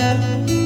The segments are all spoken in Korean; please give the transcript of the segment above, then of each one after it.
Papaya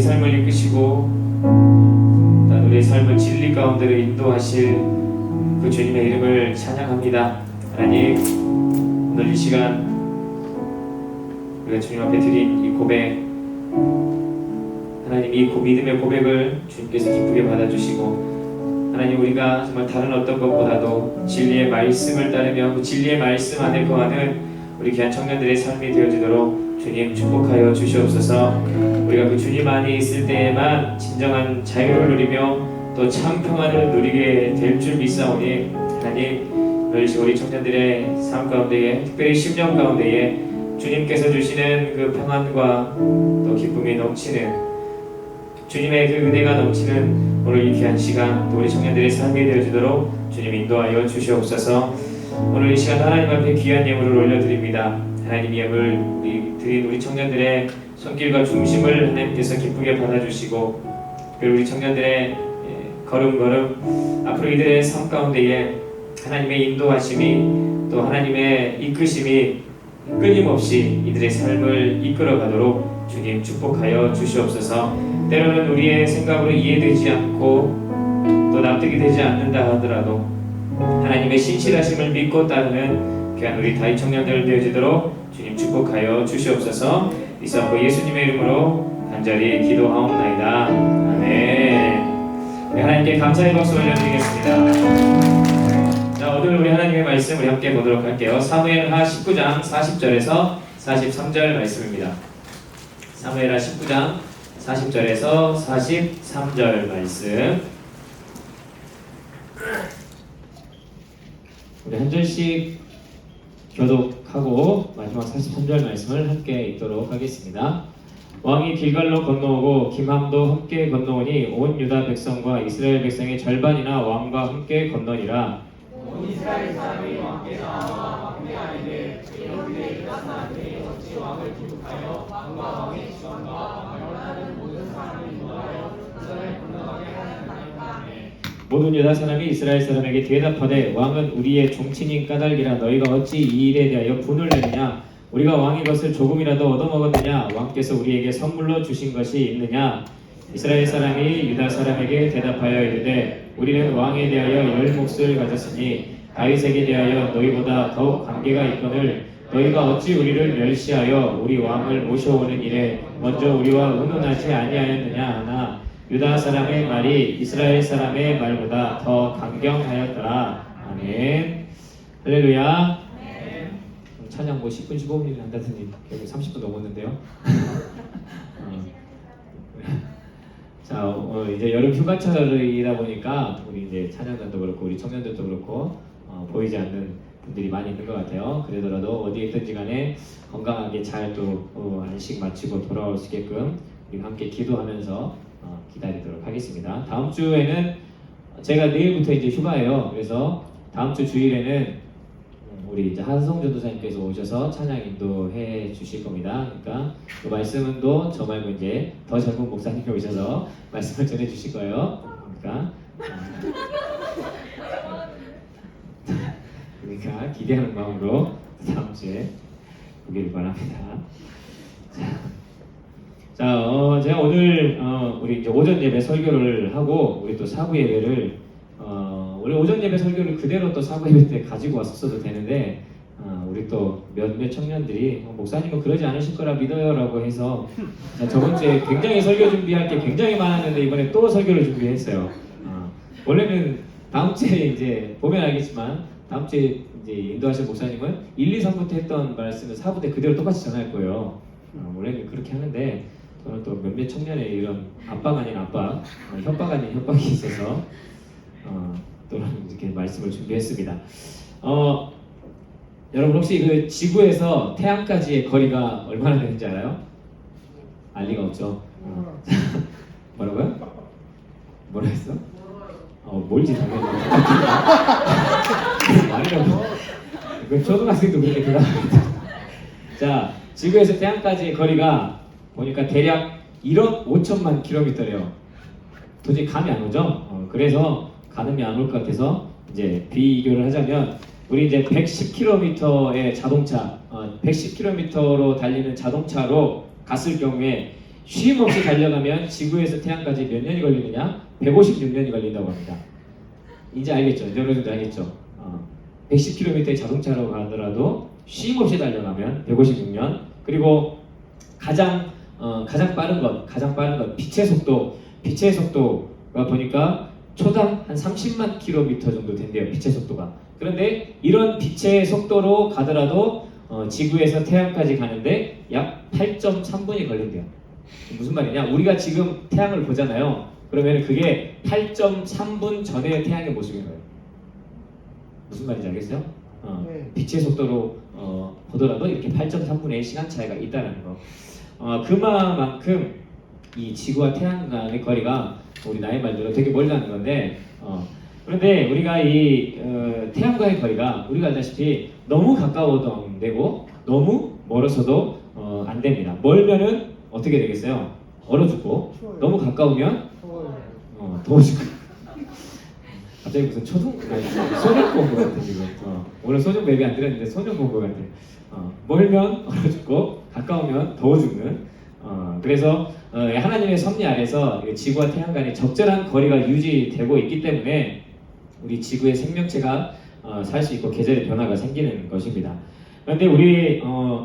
삶을 이끄시고 또한 우리의 삶을 진리 가운데로 인도하실 그 주님의 이름을 찬양합니다. 하나님, 오늘 이 시간 우리가 주님 앞에 드린 이 고백, 하나님 이 믿음의 고백을 주님께서 기쁘게 받아주시고, 하나님 우리가 정말 다른 어떤 것보다도 진리의 말씀을 따르며 그 진리의 말씀 안에 거하는 우리 귀한 청년들의 삶이 되어지도록 주님 축복하여 주시옵소서. 우리가 그 주님 안에 있을 때에만 진정한 자유를 누리며 또 참 평안을 누리게 될 줄 믿사오니, 하나님 오늘 우리 청년들의 삶 가운데에, 특별히 심령 가운데에 주님께서 주시는 그 평안과 또 기쁨이 넘치는, 주님의 그 은혜가 넘치는 오늘 이 귀한 시간, 또 우리 청년들의 삶이 되어지도록 주님 인도하여 주시옵소서. 오늘 이 시간 하나님 앞에 귀한 예물을 올려드립니다. 하나님 예물 드린 우리 청년들의 손길과 중심을 하나님께서 기쁘게 받아주시고, 그리고 우리 청년들의 걸음걸음 앞으로 이들의 삶 가운데에 하나님의 인도하심이 또 하나님의 이끄심이 끊임없이 이들의 삶을 이끌어가도록 주님 축복하여 주시옵소서. 때로는 우리의 생각으로 이해되지 않고 또 납득이 되지 않는다 하더라도 하나님의 신실하심을 믿고 따르는 귀한 우리 다윗 청년들 되어지도록 주님 축복하여 주시옵소서. 이사고 예수님의 이름으로 간절히 기도하옵나이다. 아멘. 우리 하나님께 감사의 박수 올려드리겠습니다. 자, 오늘 우리 하나님의 말씀 우리 함께 보도록 할게요. 사무엘하 19장 40절에서 43절 말씀입니다. 사무엘하 19장 40절에서 43절 말씀. 우리 한 절씩 교독하고 마지막 43절 말씀을 함께 읽도록 하겠습니다. 왕이 길갈로 건너오고 김함도 함께 건너오니 온 유다 백성과 이스라엘 백성의 절반이나 왕과 함께 건너니라. 온 이스라엘 사람이 왕께 나와 왕께 아니되 이렇게 유다 사람들이 어찌 왕을 기록하여 왕과 왕의 지원과 원하는 모든 사람을 인도하여 이스라엘 건너가게 하나이까. 모든 유다 사람이 이스라엘 사람에게 대답하되 왕은 우리의 종친인 까닭이라 너희가 어찌 이 일에 대하여 분을 내느냐? 우리가 왕의 것을 조금이라도 얻어먹었느냐? 왕께서 우리에게 선물로 주신 것이 있느냐? 이스라엘 사람이 유다 사람에게 대답하여 이르되 우리는 왕에 대하여 열 몫을 가졌으니 다윗에게 대하여 너희보다 더욱 관계가 있거늘 너희가 어찌 우리를 멸시하여 우리 왕을 모셔오는 일에 먼저 우리와 의논하지 아니하였느냐 하나 유다 사람의 말이 이스라엘 사람의 말보다 더 강경하였더라. 아멘. 할렐루야. 찬양 뭐 10분 15분이나 한다더니 결국 30분 넘었는데요. 자, 이제 여름 휴가철이다 보니까 우리 이제 찬양단도 그렇고 우리 청년들도 그렇고 보이지 않는 분들이 많이 있는 것 같아요. 그러더라도 어디에 있든지 간에 건강하게 잘 또 안식 마치고 돌아올 수 있게끔 우리 함께 기도하면서 기다리도록 하겠습니다. 다음 주에는 제가 내일부터 이제 휴가예요. 그래서 다음 주 주일에는 우리 이제 한성 전도사님께서 오셔서 찬양 인도해 주실 겁니다. 그러니까 그 말씀은 또 저 말고 이제 더 젊은 목사님이 오셔서 말씀을 전해 주실 거예요. 그러니까 기대하는 마음으로 다음 주에 보기를 바랍니다. 자, 제가 오늘 우리 이제 오전 예배 설교를 하고 우리 또 사부 예배를 원래 오전 예배 설교를 그대로 또 사부 예배 때 가지고 왔었어도 되는데 우리 또 몇몇 청년들이 목사님은 그러지 않으실 거라 믿어요라고 해서 저번 주에 굉장히 설교 준비할 게 굉장히 많았는데 이번에 또 설교를 준비했어요. 원래는 다음 주에 이제 보면 알겠지만 다음 주에 이제 인도하실 목사님은 1, 2, 3부터 했던 말씀을 4부 때 그대로 똑같이 전할 거예요. 원래는 그렇게 하는데 저는 또 몇몇 청년의 이런 압박 아닌 압박, 협박 아닌 협박이 있어서 또 이렇게 말씀을 준비했습니다. 여러분 혹시 그 지구에서 태양까지의 거리가 얼마나 되는지 알아요? 알 리가 없죠. 뭐라고요? 뭐라 했어? 멀지 당연히. 말이라고. 그 초등학생도 그렇게 대답합니다. 자, 지구에서 태양까지의 거리가 보니까 대략 1억 5천만 킬로미터래요. 도저히 감이 안 오죠? 그래서 가늠이 안 올 것 같아서 이제 비교를 하자면 우리 이제 110km의 자동차, 110km로 달리는 자동차로 갔을 경우에 쉼 없이 달려가면 지구에서 태양까지 몇 년이 걸리느냐? 156년이 걸린다고 합니다. 이제 알겠죠? 이제 어느 정도 알겠죠? 110km의 자동차로 가더라도 쉼 없이 달려가면 156년. 그리고 가장 빠른 것 빛의 속도가 보니까 초당 한 30만 킬로미터 정도 된대요. 빛의 속도가. 그런데 이런 빛의 속도로 가더라도 지구에서 태양까지 가는데 약 8.3분이 걸린대요. 무슨 말이냐? 우리가 지금 태양을 보잖아요. 그러면 그게 8.3분 전에 태양의 모습인 거예요. 무슨 말인지 알겠어요? 빛의 속도로 보더라도 이렇게 8.3분의 시간 차이가 있다는 거. 그만큼 이 지구와 태양 간의 거리가 우리 나의 말대로 되게 멀다는 건데, 그런데 우리가 이 태양과의 거리가 우리가 알다시피 너무 가까워도 안 되고 너무 멀어서도 안 됩니다. 멀면은 어떻게 되겠어요? 얼어 죽고, 너무 가까우면 더워 죽고. 갑자기 무슨 소년 본것 같아 지금. 오늘 소년 맵이 안 들었는데 소년 본것 같아. 멀면 얼어 죽고 가까우면 더워 죽는. 그래서 하나님의 섭리 아래서 지구와 태양 간의 적절한 거리가 유지되고 있기 때문에 우리 지구의 생명체가 살 수 있고 계절의 변화가 생기는 것입니다. 그런데 우리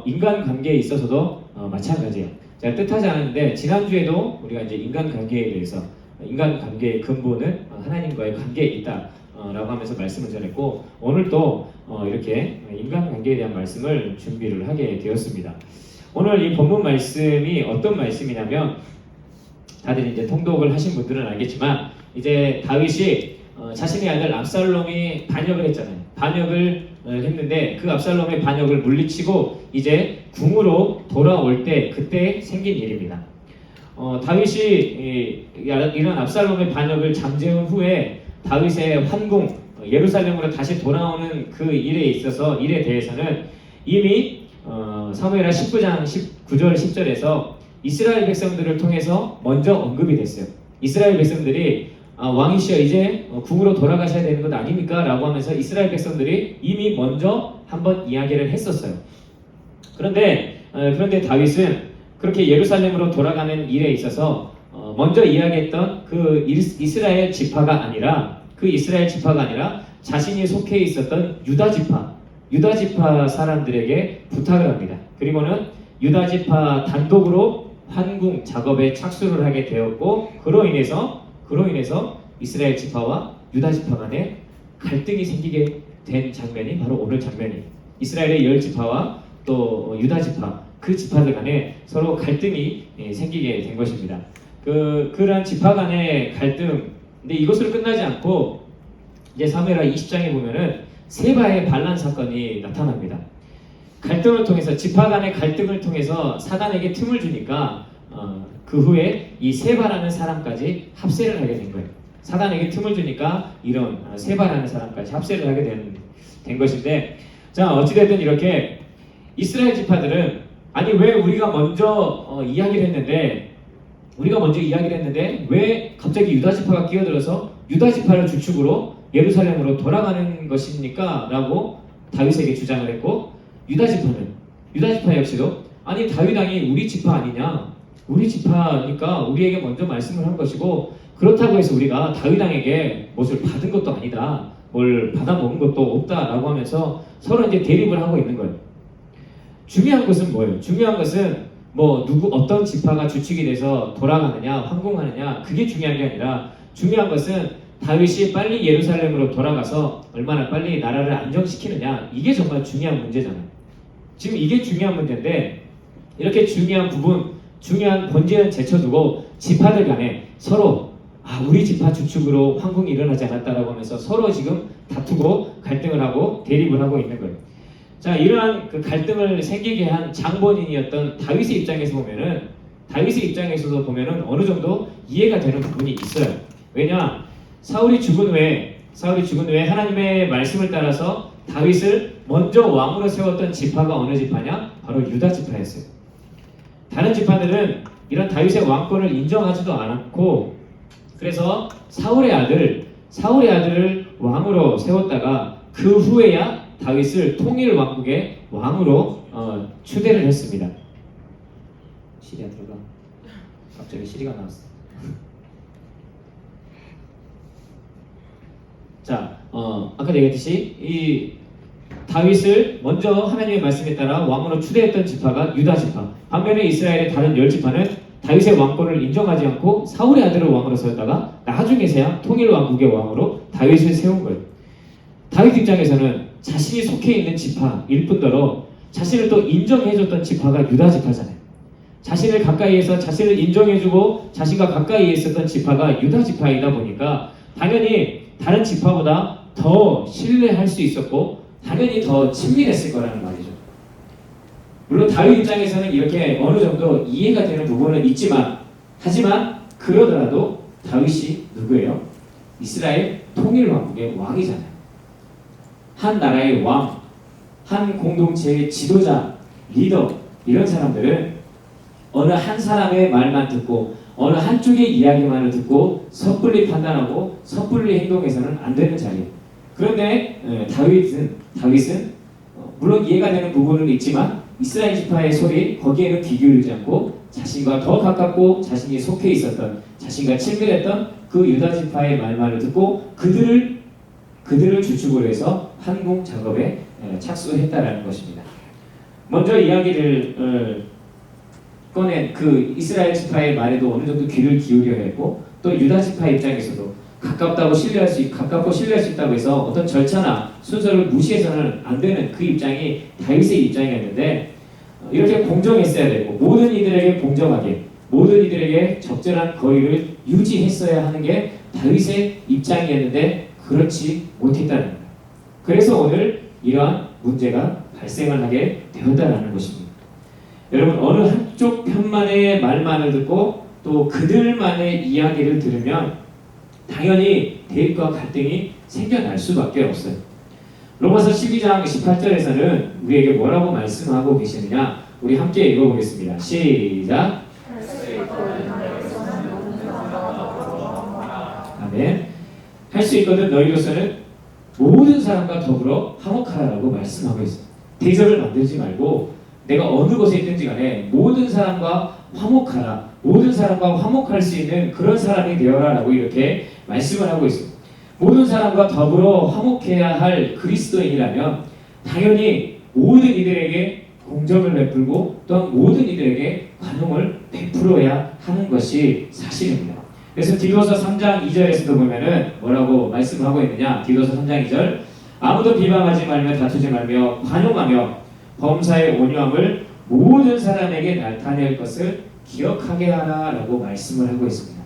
인간 관계에 있어서도 마찬가지예요. 제가 뜻하지 않았는데 지난주에도 우리가 이제 인간 관계에 대해서 인간 관계의 근본은 하나님과의 관계에 있다라고 하면서 말씀을 전했고, 오늘도 이렇게 인간 관계에 대한 말씀을 준비를 하게 되었습니다. 오늘 이 본문 말씀이 어떤 말씀이냐면, 다들 이제 통독을 하신 분들은 알겠지만 이제 다윗이 자신의 아들 압살롬이 반역을 했잖아요. 반역을 했는데 그 압살롬의 반역을 물리치고 이제 궁으로 돌아올 때 그때 생긴 일입니다. 다윗이 이런 압살롬의 반역을 잠재운 후에 다윗의 환궁 예루살렘으로 다시 돌아오는 그 일에 대해서는 이미 사무엘하 19장 19절 10절에서 이스라엘 백성들을 통해서 먼저 언급이 됐어요. 이스라엘 백성들이 왕이시여 이제 궁으로 돌아가셔야 되는 것 아닙니까? 라고 하면서 이스라엘 백성들이 이미 먼저 한번 이야기를 했었어요. 그런데 다윗은 그렇게 예루살렘으로 돌아가는 일에 있어서 먼저 이야기했던 그 이스라엘 지파가 아니라 자신이 속해 있었던 유다 지파 사람들에게 부탁을 합니다. 그리고는 유다 지파 단독으로 환궁 작업에 착수를 하게 되었고, 그로 인해서 이스라엘 지파와 유다 지파 간에 갈등이 생기게 된 장면이 바로 오늘 장면이에요. 이스라엘의 10지파와 또 유다 지파, 그 지파들 간에 서로 갈등이 생기게 된 것입니다. 그러한 지파 간의 갈등, 근데 이것으로 끝나지 않고 이제 사무엘하 20장에 보면은 세바의 반란 사건이 나타납니다. 갈등을 통해서, 지파 간의 갈등을 통해서 사단에게 틈을 주니까 그 후에 이 세바라는 사람까지 합세를 하게 된 거예요. 사단에게 틈을 주니까 이런 세바라는 사람까지 합세를 하게 된 것인데, 자, 어찌됐든 이렇게 이스라엘 지파들은 아니 왜 우리가 먼저 이야기를 했는데 왜 갑자기 유다 지파가 끼어들어서 유다 지파를 주축으로 예루살렘으로 돌아가는 것입니까? 라고 다윗에게 주장을 했고, 유다 지파 역시도 아니 다윗 왕이 우리 지파 아니냐? 우리 지파니까 우리에게 먼저 말씀을 한 것이고, 그렇다고 해서 우리가 다윗 왕에게 무엇을 받은 것도 아니다, 뭘 받아먹은 것도 없다라고 하면서 서로 이제 대립을 하고 있는 거예요. 중요한 것은 뭐예요? 중요한 것은 어떤 지파가 주축이 돼서 돌아가느냐, 황궁하느냐, 그게 중요한 게 아니라 중요한 것은 다윗이 빨리 예루살렘으로 돌아가서 얼마나 빨리 나라를 안정시키느냐, 이게 정말 중요한 문제잖아요. 지금 이게 중요한 문제인데 이렇게 중요한 부분, 중요한 본질은 제쳐두고 지파들 간에 서로 우리 지파 주축으로 황궁이 일어나지 않았다라고 하면서 서로 지금 다투고 갈등을 하고 대립을 하고 있는 거예요. 자, 이러한 그 갈등을 생기게 한 장본인이었던 다윗의 입장에서도 보면은 어느 정도 이해가 되는 부분이 있어요. 왜냐? 사울이 죽은 후에 하나님의 말씀을 따라서 다윗을 먼저 왕으로 세웠던 지파가 어느 지파냐? 바로 유다 지파였어요. 다른 지파들은 이런 다윗의 왕권을 인정하지도 않았고, 그래서 사울의 아들을 왕으로 세웠다가 그 후에야 다윗을 통일 왕국의 왕으로 추대를 했습니다. 시리아 들어가. 갑자기 시리가 나왔어. 자, 아까 얘기했듯이 이 다윗을 먼저 하나님의 말씀에 따라 왕으로 추대했던 지파가 유다 지파. 반면에 이스라엘의 다른 10지파는 다윗의 왕권을 인정하지 않고 사울의 아들을 왕으로 세웠다가 나중에서야 통일 왕국의 왕으로 다윗을 세운 거예요. 다윗 입장에서는 자신이 속해 있는 지파일 뿐더러 자신을 또 인정해줬던 지파가 유다 지파잖아요. 자신을 가까이에서 자신을 인정해주고 자신과 가까이에 있었던 지파가 유다 지파이다 보니까 당연히 다른 지파보다 더 신뢰할 수 있었고 당연히 더 친밀했을 거라는 말이죠. 물론 다윗 입장에서는 이렇게 어느 정도 이해가 되는 부분은 있지만 하지만 그러더라도 다윗이 누구예요? 이스라엘 통일왕국의 왕이잖아요. 한 나라의 왕, 한 공동체의 지도자, 리더 이런 사람들은 어느 한 사람의 말만 듣고 어느 한쪽의 이야기만을 듣고 섣불리 판단하고 섣불리 행동해서는 안 되는 자리예요. 그런데 다윗은 물론 이해가 되는 부분은 있지만 이스라엘 지파의 소리 거기에는 귀 기울이지 않고 자신과 더 가깝고 자신이 속해 있었던 자신과 친밀했던 그 유다 지파의 말만을 듣고 그들을 주축으로 해서 한공 작업에 착수했다라는 것입니다. 먼저 이야기를 꺼낸 그 이스라엘 지파의 말에도 어느 정도 귀를 기울여 했고 또 유다 지파 입장에서도 가깝고 신뢰할 수 있다고 해서 어떤 절차나 순서를 무시해서는 안 되는 그 입장이 다윗의 입장이었는데 이렇게 공정했어야 되고 모든 이들에게 공정하게 모든 이들에게 적절한 거리를 유지했어야 하는 게 다윗의 입장이었는데 그렇지 못했다는 거예요. 그래서 오늘 이러한 문제가 발생을 하게 되었다는 것입니다. 여러분 어느 한쪽 편만의 말만을 듣고 또 그들만의 이야기를 들으면 당연히 대립과 갈등이 생겨날 수밖에 없어요. 로마서 12장 18절에서는 우리에게 뭐라고 말씀하고 계시느냐 우리 함께 읽어보겠습니다. 시작. 아멘. 할 수 있거든 너희로서는 모든 사람과 더불어 화목하라고 말씀하고 있어요. 대적을 만들지 말고 내가 어느 곳에 있든지 간에 모든 사람과 화목하라. 모든 사람과 화목할 수 있는 그런 사람이 되어라 라고 이렇게 말씀을 하고 있습니다. 모든 사람과 더불어 화목해야 할 그리스도인이라면 당연히 모든 이들에게 공정을 베풀고 또한 모든 이들에게 관용을 베풀어야 하는 것이 사실입니다. 그래서 디도서 3장 2절에서도 보면은 뭐라고 말씀하고 있느냐 디도서 3장 2절 아무도 비방하지 말며 다투지 말며 관용하며 범사의 온유함을 모든 사람에게 나타낼 것을 기억하게 하라 라고 말씀을 하고 있습니다.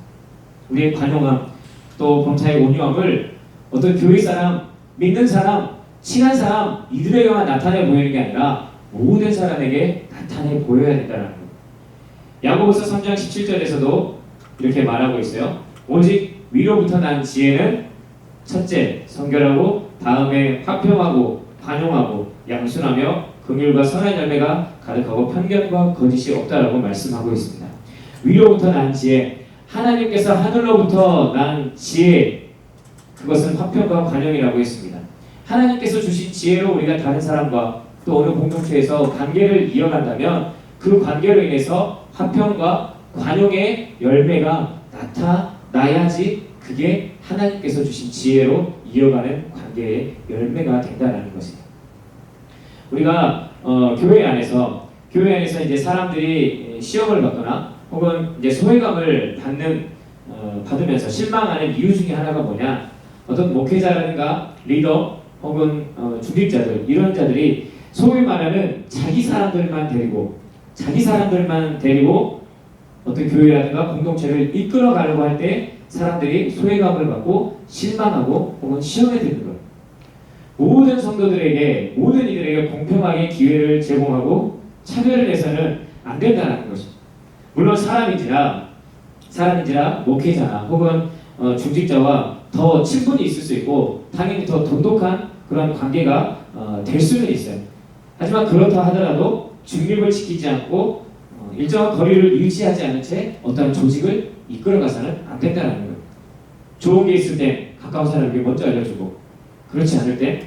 우리의 관용함 또 범사의 온유함을 어떤 교회 사람, 믿는 사람, 친한 사람 이들에게만 나타내 보이는 게 아니라 모든 사람에게 나타내 보여야 된다는 거예요. 야고보서 3장 17절에서도 이렇게 말하고 있어요. 오직 위로부터 난 지혜는 첫째 성결하고 다음에 화평하고 관용하고 양순하며 긍휼과 선한 열매가 가득하고 편견과 거짓이 없다라고 말씀하고 있습니다. 위로부터 난 지혜, 하나님께서 하늘로부터 난 지혜, 그것은 화평과 관용이라고 했습니다. 하나님께서 주신 지혜로 우리가 다른 사람과 또 어느 공동체에서 관계를 이어간다면 그 관계로 인해서 화평과 관용의 열매가 나타나야지 그게 하나님께서 주신 지혜로 이어가는 관계의 열매가 된다는 것입니다. 우리가 교회 안에서 이제 사람들이 시험을 받거나 혹은 이제 소외감을 받으면서 실망하는 이유 중에 하나가 뭐냐? 어떤 목회자라든가 리더 혹은 중직자들 이런 자들이 소위 말하는 자기 사람들만 데리고 어떤 교회라든가 공동체를 이끌어가려고 할 때 사람들이 소외감을 받고 실망하고 혹은 시험에 드는 것. 모든 성도들에게 모든 이들에게 공평하게 기회를 제공하고 차별을 해서는 안 된다는 것입니다. 물론 사람인지라 목회자나 혹은 중직자와 더 친분이 있을 수 있고 당연히 더 돈독한 그런 관계가 될 수는 있어요. 하지만 그렇다 하더라도 중립을 지키지 않고 일정한 거리를 유지하지 않은 채 어떤 조직을 이끌어가서는 안 된다는 거예요. 좋은 게 있을 때 가까운 사람에게 먼저 알려주고 그렇지 않을 때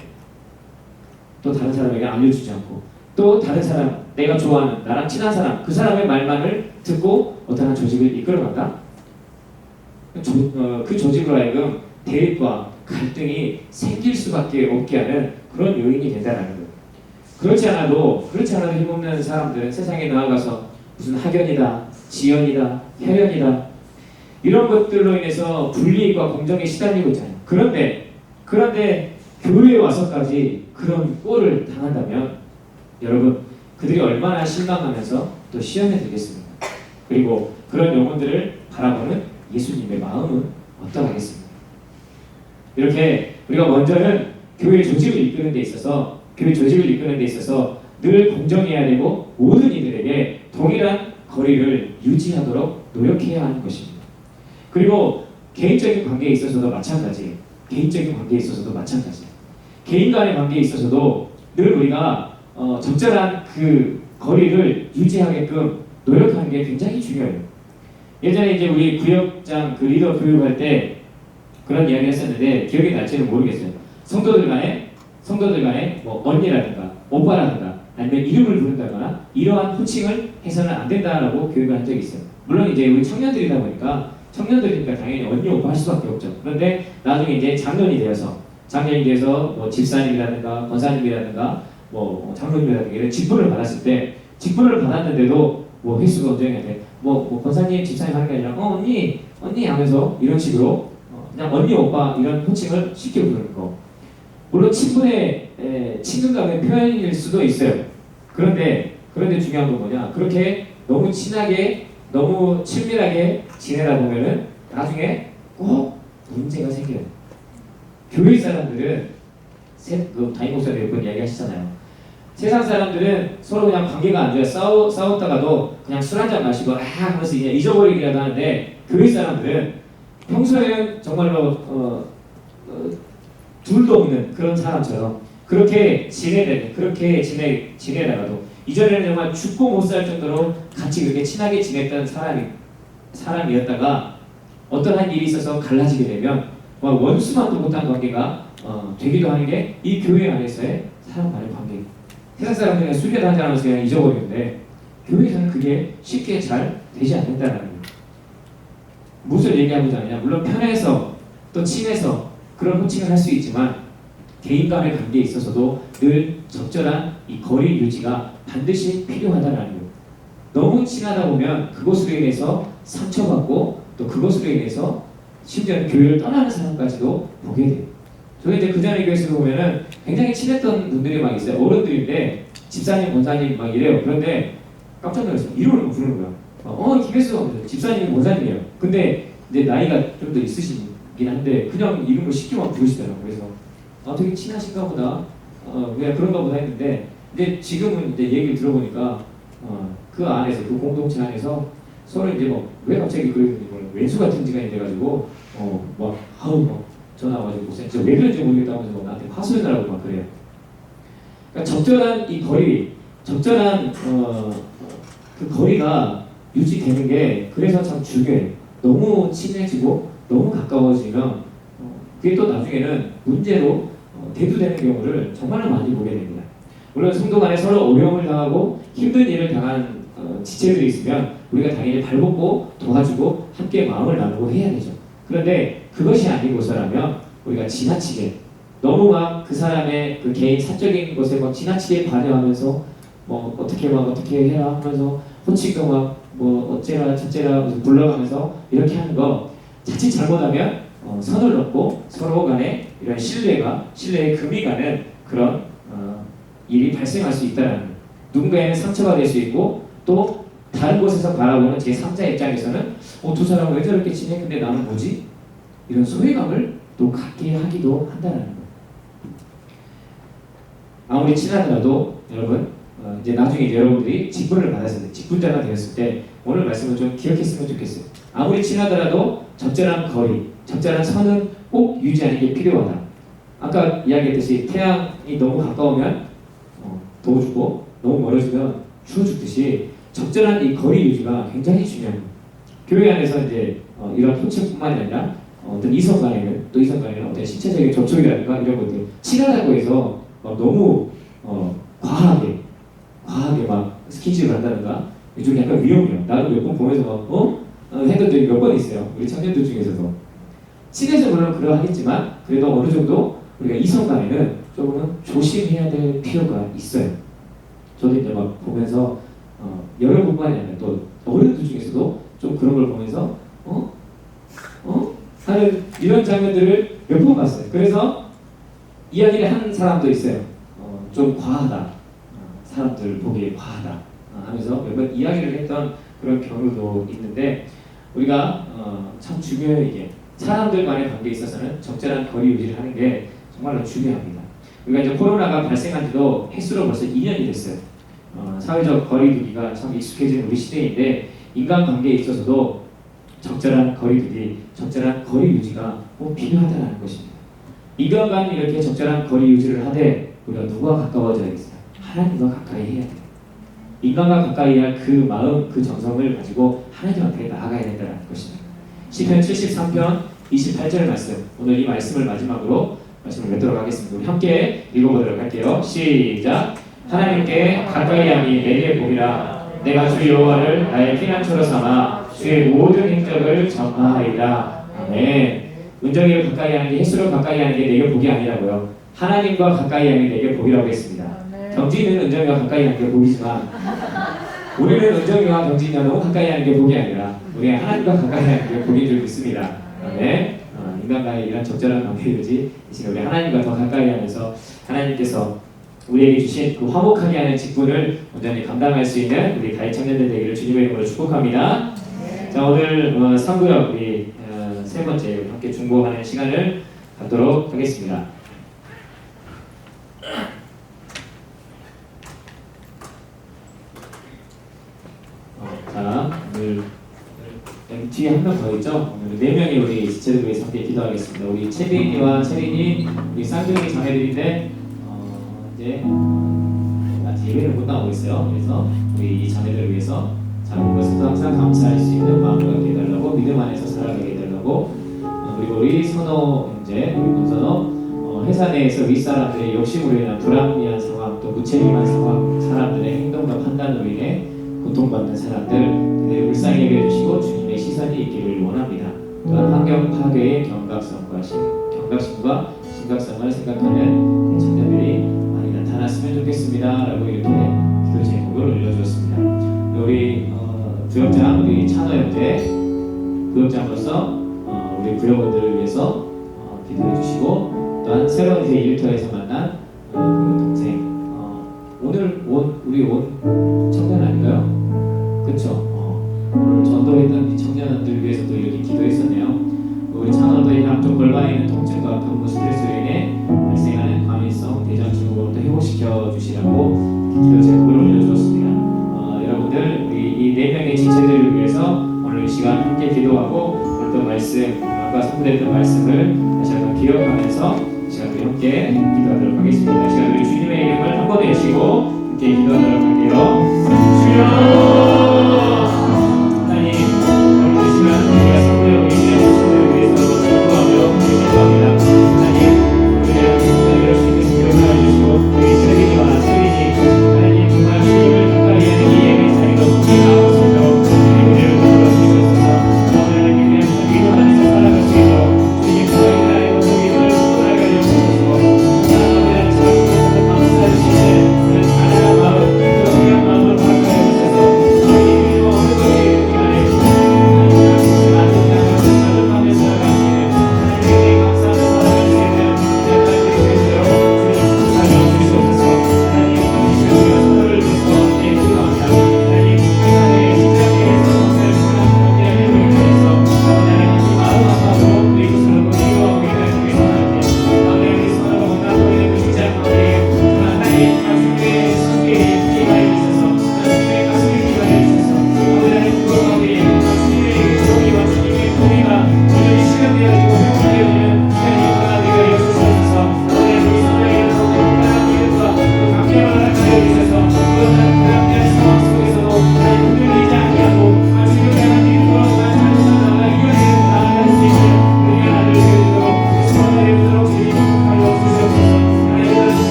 또 다른 사람에게 알려주지 않고 또 다른 사람, 내가 좋아하는 나랑 친한 사람, 그 사람의 말만을 듣고 어떠한 조직을 이끌어간다. 그 조직으로 하여금 대립과 갈등이 생길 수밖에 없게 하는 그런 요인이 된다는 거예요. 그렇지 않아도 힘없는 사람들은 세상에 나아가서 무슨 학연이다, 지연이다, 혈연이다 이런 것들로 인해서 불이익과 공정에 시달리고 있잖아요. 그런데 교회에 와서까지 그런 꼴을 당한다면 여러분 그들이 얼마나 실망하면서 또 시험에 들겠습니까? 그리고 그런 영혼들을 바라보는 예수님의 마음은 어떠하겠습니까? 이렇게 우리가 먼저는 교회 조직을 이끄는 데 있어서 늘 공정해야 되고 모든 이들에게 동일한 거리를 유지하도록 노력해야 하는 것입니다. 그리고 개인적인 관계에 있어서도 마찬가지예요. 개인 간의 관계에 있어서도 늘 우리가 적절한 그 거리를 유지하게끔 노력하는 게 굉장히 중요해요. 예전에 이제 우리 구역장 그 리더 교육할 때 그런 이야기를 했었는데 기억이 날지는 모르겠어요. 성도들 간에 뭐 언니라든가 오빠라든가 아니면 이름을 부른다거나 이러한 호칭을 해서는 안 된다라고 교육을 한 적이 있어요. 물론 이제 우리 청년들이니까 당연히 언니 오빠 할 수밖에 없죠. 그런데 나중에 이제 장년이 되어서 뭐 집사님이라든가 권사님이라든가 뭐 장로님이라든가 이런 직분을 받았을 때 직분을 받았는데도 뭐 횟수가 언쟁인데 뭐 권사님 집사님 하는 게 아니라 언니 하면서 이런 식으로 그냥 언니 오빠 이런 호칭을 쉽게 부르는 거. 물론 친분의 친근감의 표현일 수도 있어요. 그런데 중요한 건 뭐냐? 그렇게 너무 친하게 너무 친밀하게 지내다 보면은 나중에 꼭 문제가 생겨요. 교회 사람들은 그 담임 목사님 몇 번 이야기하시잖아요. 세상 사람들은 서로 그냥 관계가 안 좋아요. 싸웠다가도 그냥 술 한잔 마시고 하면서 그냥 잊어버리기라도 하는데 교회 사람들은 평소에는 정말로 둘도 없는 그런 사람처럼 그렇게 지내다가도 이전에는 정말 죽고 못 살 정도로 같이 그렇게 친하게 지냈던 사람이었다가 어떠한 일이 있어서 갈라지게 되면 원수만도 못한 관계가 되기도 하는 게 이 교회 안에서의 사람 간의 관계. 세상 사람들은 술이라도 한잔 하면서 그냥 잊어버리는데 교회에서는 그게 쉽게 잘 되지 않는다는 거예요. 무엇을 얘기하고자 하느냐? 물론 편해서 또 친해서 그런 호칭을 할 수 있지만 개인 간의 관계에 있어서도 늘 적절한 이 거리 유지가 반드시 필요하다는 거예요. 너무 친하다 보면 그것으로 인해서 상처받고 또 그것으로 인해서 심지어는 교회를 떠나는 사람까지도 보게 돼요. 저희 이제 그 전에 교회에서 보면은 굉장히 친했던 분들이 막 있어요. 어른들인데 집사님, 권사님 막 이래요. 그런데 깜짝 놀랐어요. 이름을 부르는 거야. 김혜수 집사님이 권사님이에요. 근데 이제 나이가 좀 더 있으시긴 한데 그냥 이름을 쉽게만 부르시더라고요. 그래서 되게 친하신가 보다. 그냥 그런가 보다 했는데 근데 지금은 이제 얘기를 들어보니까 그 안에서 그 공동체 안에서 서로 이제 왜 갑자기 그러는지 왼수 같은 지간이 돼가지고 전화 와가지고 진짜 왜 그런지 모르겠다고 하면서 나한테 화소연을 하고 막 그래요. 그러니까 적절한 이 거리, 적절한 그 거리가 유지되는 게 그래서 참 중요해요. 너무 친해지고 너무 가까워지면 그게 또 나중에는 문제로 대두되는 경우를 정말 많이 보게 됩니다. 물론 성도 간에 서로 어려움을 당하고 힘든 일을 당한 지체들이 있으면 우리가 당연히 발벗고 도와주고 함께 마음을 나누고 해야 되죠. 그런데 그것이 아니고서라면 우리가 지나치게 너무 막 그 사람의 그 개인 사적인 것에 막 지나치게 관여하면서 어떻게 해라 하면서 호칭도 막 어째라 저째라 불러가면서 이렇게 하는 거 자칫 잘못하면 선을 넘고 서로 간에 이런 신뢰에 금이 가는 그런 일이 발생할 수 있다는 거예요. 누군가에는 상처가 될 수 있고 또 다른 곳에서 바라보는 제3자 입장에서는 두 사람은 왜 저렇게 지내? 근데 나는 뭐지? 이런 소외감을 또 갖게 하기도 한다는 거예요. 아무리 친하더라도 여러분 이제 나중에 여러분들이 직분을 받았을 때 직분자가 되었을 때 오늘 말씀을 좀 기억했으면 좋겠어요. 아무리 친하더라도 적절한 거리, 적절한 선은 꼭 유지하는 게 필요하다. 아까 이야기했듯이 태양이 너무 가까우면 더워주고 너무 멀어지면 추워 죽듯이 적절한 이 거리 유지가 굉장히 중요합니다. 교회 안에서 이제 이런 호칭뿐만이 아니라 어떤 이성 간에는 어떤 신체적인 접촉이라든가 이런 것들 친하다고 해서 너무 과하게 과하게 막 스킨십을 한다든가 이쪽이 약간 위험해요. 나도 몇 번 보면서 막 했던 적이 몇 번 있어요. 우리 청년들 중에서도 친해서 물론 그러하겠지만 그래도 어느 정도 우리가 이성 간에는 조금은 조심해야 될 필요가 있어요. 저도 이제 막 보면서 여러분뿐만이 아니라 또 어른들 중에서도 좀 그런 걸 보면서 하는 이런 장면들을 몇 번 봤어요. 그래서 이야기를 하는 사람도 있어요. 좀 과하다. 사람들 보기에 과하다. 하면서 몇 번 이야기를 했던 그런 경우도 있는데 우리가 참 중요해요. 이게 사람들 간의 관계에 있어서는 적절한 거리 유지를 하는 게 정말로 중요합니다. 우리가 이제 코로나가 발생한 지도 횟수로 벌써 2년이 됐어요. 사회적 거리두기가 참 익숙해진 우리 시대인데 인간관계에 있어서도 적절한 거리두기, 적절한 거리 유지가 꼭 필요하다는 것입니다. 인간과는 이렇게 적절한 거리 유지를 하되 우리가 누구와 가까워져야겠어요? 하나님과 가까이 해야 돼요. 인간과 가까이 할 그 마음, 그 정성을 가지고 하나님 앞에 나아가야 된다는 것입니다. 시편 73편 28절 말씀, 오늘 이 말씀을 마지막으로 말씀을 맺도록 하겠습니다. 우리 함께 읽어보도록 할게요. 시작. 하나님께 가까이 함이 내게 복이라. 내가 주 여호와를 나의 피난처로 삼아 주의 모든 행적을 전파하리라. 아멘. 은정이를 가까이 하는 게 횟수로 가까이 하는 게 내게 복이 아니라고요. 하나님과 가까이 하는 게 내게 복이라고 했습니다. 경진이는 은정이와 가까이 하는 게 복이지만 우리는 은정이와 경진이와 너무 가까이 하는 게 복이 아니라 우리 하나님과 가까이 하는 게 복인 줄 믿습니다. 아멘. 인간과의 이런 적절한 관계 유지, 우리 하나님과 더 가까이 하면서 하나님께서 우리에게 주신 그 화목하게 하는 직분을 온전히 감당할 수 있는 우리 다윗 청년들 되기를 주님의 이름으로 축복합니다. 자, 오늘 3구역 우리 세 번째 함께 중보하는 시간을 갖도록 하겠습니다. 자, 오늘 뒤에 한 명 더 있죠? 오늘 4명이 우리 지체들을 위해서 함께 기도하겠습니다. 우리 채빈이와 채린이, 우리 쌍둥이 자매들인데 이제 아직 예배를 못 나오고 있어요. 그래서 우리 이 자매들을 위해서 작은 것에도 항상 감사할 수 있는 마음을 갖게 해달라고, 믿음 안에서 살아가게 해달라고, 그리고 우리 선호 형제, 우리 권선호 회사 내에서 윗사람들의 욕심으로 인한 불합리한 상황, 또 무책임한 상황, 사람들의 행동과 판단으로 인해 고통받는 사람들 그들을 불쌍히 여겨주시고 주님의 시선이 있기를 원합니다. 또한 환경 파괴의 경각심과 심각성을 생각하는 청년들이 많이 나타났으면 좋겠습니다. 라고 이렇게 기도 제목을 올려주었습니다. 우리 부역장, 우리 찬호 형제 부역장으로서 우리 부역원들을 위해서 기도해 주시고, 또한 새로운 제 일터에서 만난 동생, 오늘 우리 온 청년 아닌가요? 그렇죠? 오늘 전도했던 이 청년들 위해서도 이렇게 기도했었네요. 우리 찬호도 이 한쪽 골반에 있는 통증과 근무 스트레스로 인해 발생하는 과민성 대장 증후군도 회복시켜 주시라고 기도 제목을 올려주었습니다. 여러분들 우리 이 4명의 지체들을 위해서 오늘 이 시간 함께 기도하고, 오늘 또 말씀, 아까 선포됐던 말씀을 다시 한번 기억하면서 이 시간 우리 함께 기도하도록 하겠습니다. 이 시간 우리 주님의 이름을 한 번 외치고 함께 기도하도록 할게요. 주여! 하나님, 오늘 이 시간 우리가 성도여 계시는 자신들을 위해서 기도하며 기도합니다. 하나님, 우리를 수 있는 기억하여 주시고, 우리 세빈이와 세빈이 하나님 정말 주님을 가까이 하는 이 예배 자리로 속히 나오셔서 우리를 불러주셔서 오늘 하나님 그냥 자기 안에서 살아갈 수 있도록 주님 구원의 나라의 모습을 살아가게 해주시고, 하나님의 작은 것에서 감사할 수 있는 그런 가난한 마음, 그런 귀한 마음을 허락하여 주셔서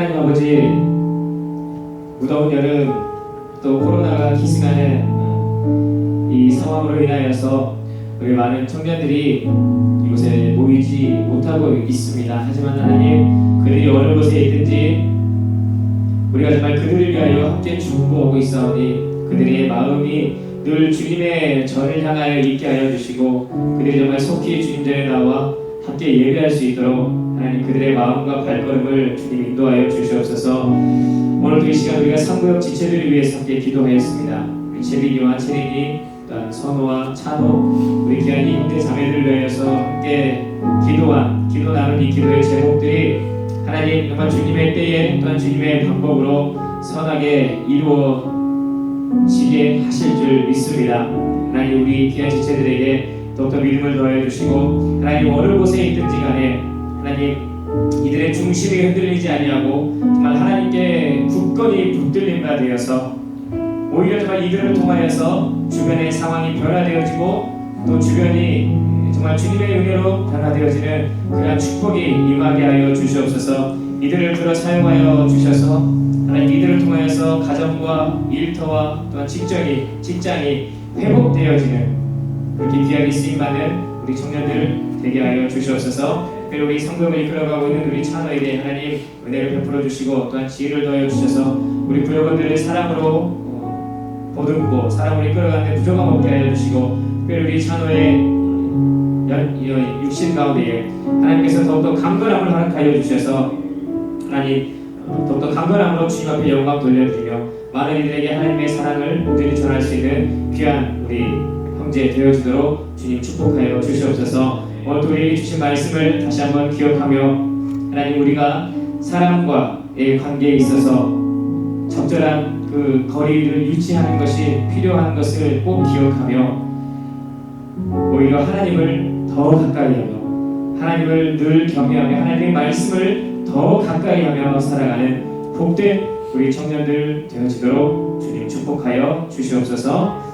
하나님 아버지, 무더운 여름 또 코로나가 기승하는 이 상황으로 인하여서 우리 많은 청년들이 이곳에 모이지 못하고 있습니다. 하지만 하나님, 그들이 어느 곳에 있든지 우리가 정말 그들을 위하여 함께 중보하고 있사오니 그들의 마음이 늘 주님의 전을 향하여 있게 하여 주시고 그들이 정말 속히 주님 전에 나와 함께 예배할 수 있도록 하나님 그들의 마음과 발걸음을 주님 인도하여 주시옵소서. 오늘도 이 시간 우리가 상구역 지체들을 위해서 함께 기도하였습니다. 우리 채빈이와 채린이, 또한 선호와 찬호, 우리 귀한 형제 자매들을 위하여서 함께 기도 나눈 이 기도의 제목들이 하나님 정말 주님의 때에 또한 주님의 방법으로 선하게 이루어지게 하실 줄 믿습니다. 하나님 우리 귀한 지체들에게 더욱더 믿음을 더해 주시고 하나님 어느 곳에 있든지 간에 하나님 이들의 중심이 흔들리지 아니하고 정말 하나님께 굳건히 붙들린 바 되어서 오히려 정말 이들을 통하여서 주변의 상황이 변화되어지고 또 주변이 정말 주님의 은혜로 변화되어지는 그러한 축복이 임하게 하여 주시옵소서. 이들을 들어 사용하여 주셔서 하나님 이들을 통하여서 가정과 일터와 또한 직장이 회복되어지는 그렇게 귀하게 쓰임받는 우리 청년들 되게 하여 주시옵소서. 그리고 우리 성도를 이끌어가고 있는 우리 찬호에게 하나님 은혜를 베풀어 주시고 또한 지혜를 더하여 주셔서 우리 부여건들을 사랑으로 보듬고 사랑으로 이끌어가는 부족함 없게 하여 주시고 특별히 우리 찬호의 육신 가운데에 하나님께서 더욱더 강건함을 허락하여 주셔서 하나님 더욱더 강건함으로 주님 앞에 영광 돌려드리며 많은 이들에게 하나님의 사랑을 온전히 전할 수 있는 귀한 우리 형제 되어주도록 주님 축복하여 주시옵소서. 오늘 우리에게 주신 말씀을 다시 한번 기억하며 하나님 우리가 사람과의 관계에 있어서 적절한 그 거리를 유지하는 것이 필요한 것을 꼭 기억하며 오히려 하나님을 더 가까이 하며 하나님을 늘 경외하며 하나님의 말씀을 더 가까이 하며 살아가는 복된 우리 청년들 되어지도록 주님 축복하여 주시옵소서.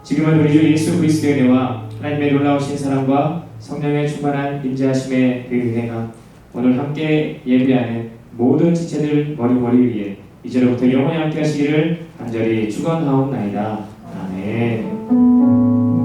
지금은 우리 주 예수 그리스도의 은혜와 하나님의 놀라우신 사랑과 성령의 충만한 임재하심의 그 은혜가 오늘 함께 예배하는 모든 지체들 머리 위에 이제로부터 영원히 함께 하시기를 간절히 축원하옵나이다. 아멘.